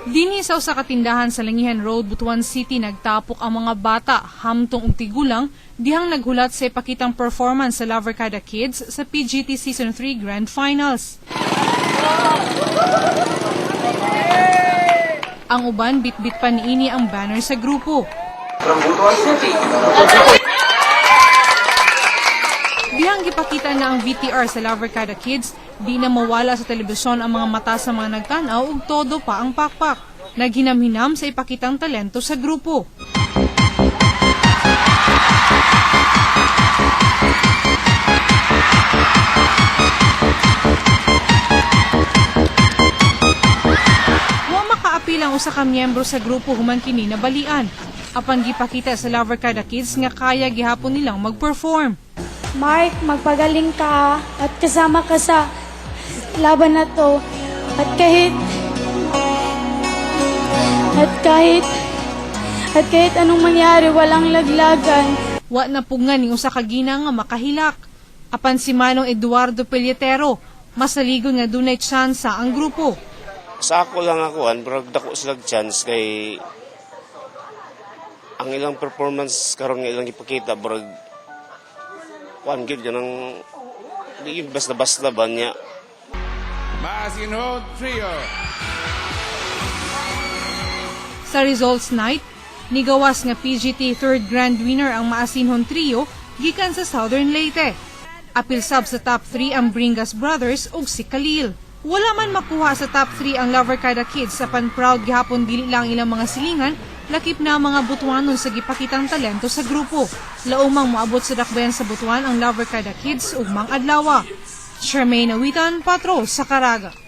Dinhi sa usa ka tindahan sa Langihan Road, Butuan City, nagtapok ang mga bata hamtong og tigulang dihang naghulat sa ipakitang performance sa La Verkada Kids sa PGT Season 3 Grand Finals. Ang uban bitbit pa niini ang banner sa grupo. From Butuan City. Dihang gipakita na ang VTR sa La Verkada Kids, di na mawala sa telebisyon ang mga mata sa mga nagtanaw ug todo pa ang pakpak. Naghinam-hinam sa ipakitang talento sa grupo. Wa makaapil ang usa ka miyembro sa grupo human kini nabalian. Apan gipakita sa La Verkada Kids nga kaya gihapon nilang mag-perform. Mark, magpagaling ka at kasama ka sa laban na to. At kahit anong mangyari, walang laglagan. Wa na pungan ning usa ka gina nga makahilak. Apan si Manong Eduardo Pelletero, mas naligon nga dunay tsansa ang grupo. Sa ako lang ako, brag dako sila chance kay ang ilang performance karong ilang ipakita brag kuan gid ganang di basta-basta ba niya. Maasinhon Trio. Sa results night, nigawas nga PGT third grand winner ang Maasinhon Trio gikan sa Southern Leyte. Apil sab sa top 3 ang Bringas Brothers ug si Khalil. Wala man makuha sa top 3 ang La Verkada Kids sa pan-proud gihapon dili lang ilang mga silingan, lakip na mga Butuanon sa gipakitang talento sa grupo. Laumang moabot sa dakbayan sa Butuan ang La Verkada Kids ug Mang Adlawa. Charmaine Awitan, Patrol sa Caraga.